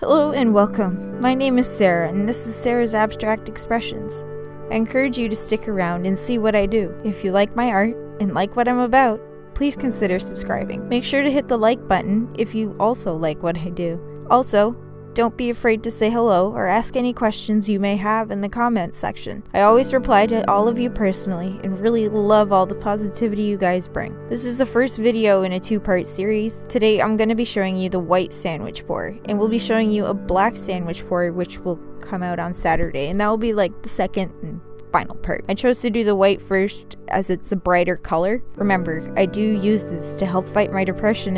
Hello and welcome. My name is Sara, and this is Sara's Abstract Expressions. I encourage you to stick around and see what I do. If you like my art and like what I'm about, please consider subscribing. Make sure to hit the like button if you also like what I do. Also, don't be afraid to say hello or ask any questions you may have in the comments section. I always reply to all of you personally and really love all the positivity you guys bring. This is the first video in a two-part series. Today I'm going to be showing you the white sandwich pour, and we'll be showing you a black sandwich pour which will come out on Saturday, and that will be like the second and final part. I chose to do the white first as it's a brighter color. Remember, I do use this to help fight my depression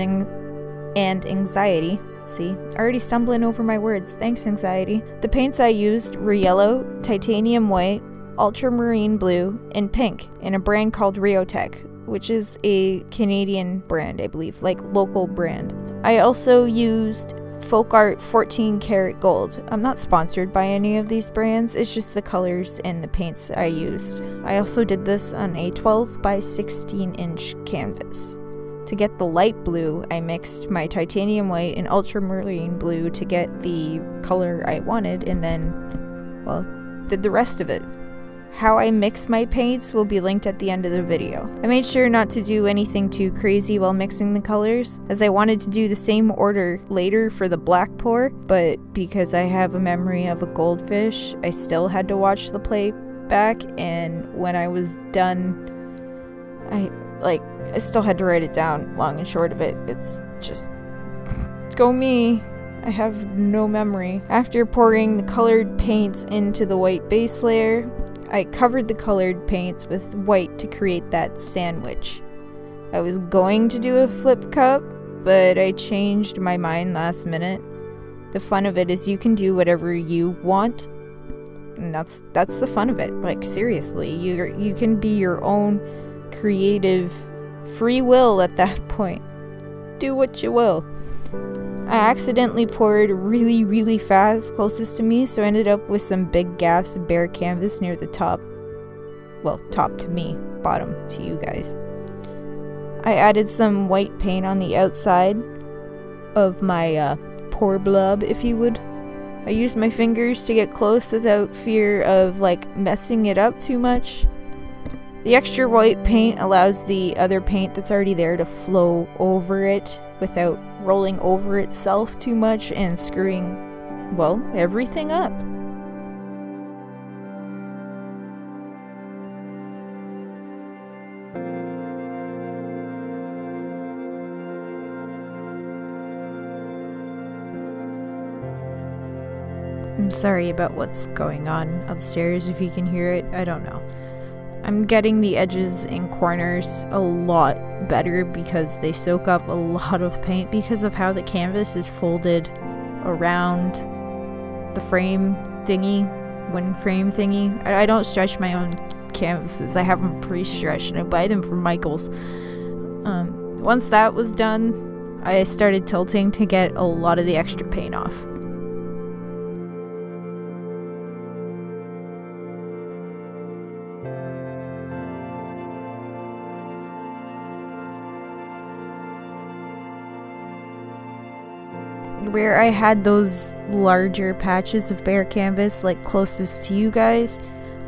and anxiety. See, already stumbling over my words. Thanks, anxiety. The paints I used were yellow, titanium white, ultramarine blue, and pink in a brand called Riotech, which is a Canadian brand, I believe, like local brand. I also used Folk Art 14 karat gold. I'm not sponsored by any of these brands, it's just the colors and the paints I used. I also did this on a 12 by 16 inch canvas. To get the light blue, I mixed my titanium white and ultramarine blue to get the color I wanted, and then, well, did the rest of it. How I mix my paints will be linked at the end of the video. I made sure not to do anything too crazy while mixing the colors, as I wanted to do the same order later for the black pour, but because I have a memory of a goldfish, I still had to watch the playback, and when I was done, I still had to write it down. Long and short of it, it's just go me. I have no memory. After pouring the colored paints into the white base layer, I covered the colored paints with white to create that sandwich. I was going to do a flip cup, but I changed my mind last minute. The fun of it is you can do whatever you want, and that's the fun of it. Like, seriously, you can be your own creative free will at that point. Do what you will. I accidentally poured really fast closest to me, so I ended up with some big gaps of bare canvas near the top. Well, top to me, bottom to you guys. I added some white paint on the outside of my pour blob, if you would. I used my fingers to get close without fear of messing it up too much. The extra white paint allows the other paint that's already there to flow over it without rolling over itself too much and screwing, well, everything up. I'm sorry about what's going on upstairs. If you can hear it, I don't know. I'm getting the edges and corners a lot better because they soak up a lot of paint because of how the canvas is folded around the frame thingy, wind frame thingy. I don't stretch my own canvases. I have them pre-stretched and I buy them from Michael's. Once that was done, I started tilting to get a lot of the extra paint off. Where I had those larger patches of bare canvas closest to you guys,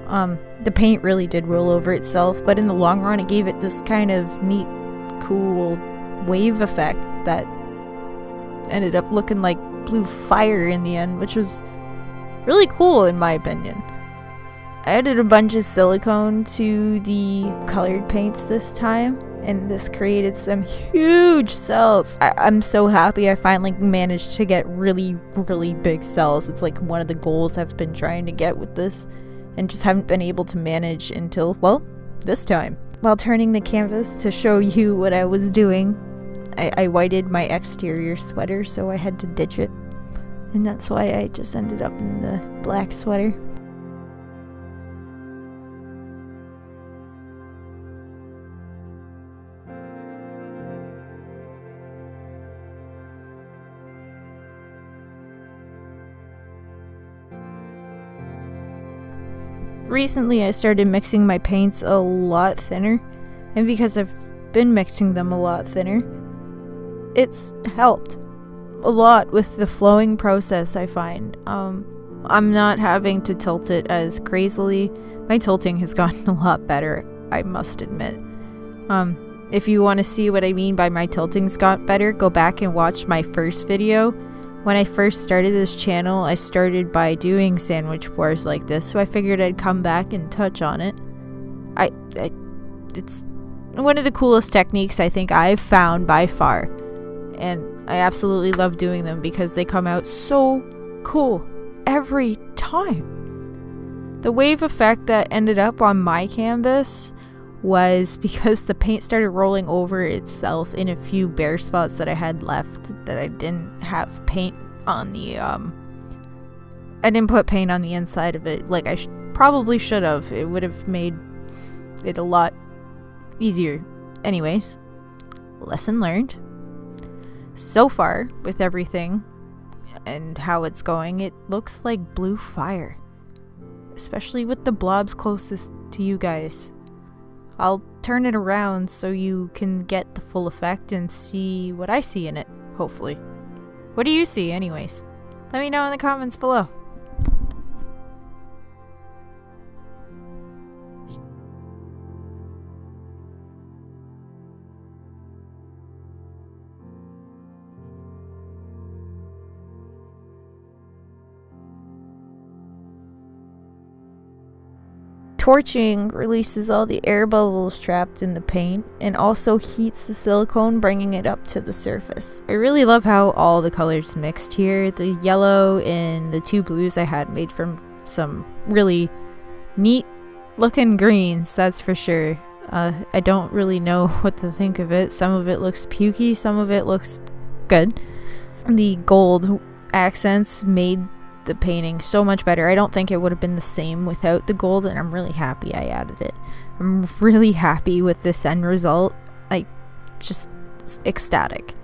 the paint really did roll over itself, but in the long run it gave it this kind of neat, cool wave effect that ended up looking like blue fire in the end, which was really cool in my opinion. I added a bunch of silicone to the colored paints this time, and this created some huge cells. I'm so happy I finally managed to get really big cells. It's like one of the goals I've been trying to get with this and just haven't been able to manage until, well, this time. While turning the canvas to show you what I was doing, I whited my exterior sweater, so I had to ditch it, and that's why I just ended up in the black sweater. Recently I started mixing my paints a lot thinner, and because I've been mixing them a lot thinner, it's helped. a lot with the flowing process, I find. I'm not having to tilt it as crazily. My tilting has gotten a lot better, I must admit. If you want to see what I mean by my tilting's got better, go back and watch my first video. When I first started this channel, I started by doing sandwich pours like this, so I figured I'd come back and touch on it. It's one of the coolest techniques I think I've found by far, and I absolutely love doing them because they come out so cool every time. The wave effect that ended up on my canvas was because the paint started rolling over itself in a few bare spots that I had left that I didn't have paint on the I didn't put paint on the inside of it like I probably should have. It would have made it a lot easier. Anyways, lesson learned. So far with everything and how it's going, it looks like blue fire, especially with the blobs closest to you guys. I'll turn it around so you can get the full effect and see what I see in it, hopefully. What do you see anyways? Let me know in the comments below. Torching releases all the air bubbles trapped in the paint and also heats the silicone, bringing it up to the surface. I really love how all the colors mixed here. The yellow and the two blues I had made from some really neat looking greens, that's for sure. I don't really know what to think of it. Some of it looks pukey, some of it looks good. The gold accents made the painting so much better. I don't think it would have been the same without the gold, and I'm really happy I added it. I'm really happy with this end result. Just ecstatic.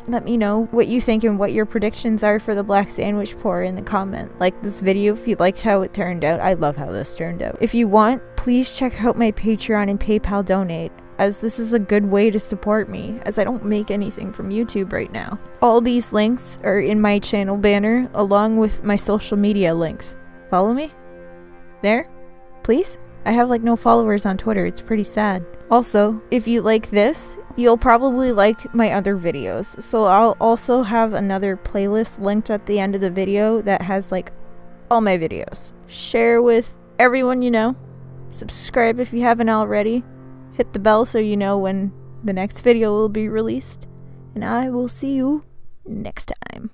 Let me know what you think and what your predictions are for the black sandwich pour in the comment. Like this video if you liked how it turned out. I love how this turned out. If you want, please check out my Patreon and PayPal donate, as this is a good way to support me, as I don't make anything from YouTube right now. All these links are in my channel banner, along with my social media links. Follow me? There? Please? I have like no followers on Twitter, it's pretty sad. Also, if you like this, you'll probably like my other videos. So I'll also have another playlist linked at the end of the video that has like all my videos. Share with everyone you know. Subscribe if you haven't already. Hit the bell so you know when the next video will be released, and I will see you next time.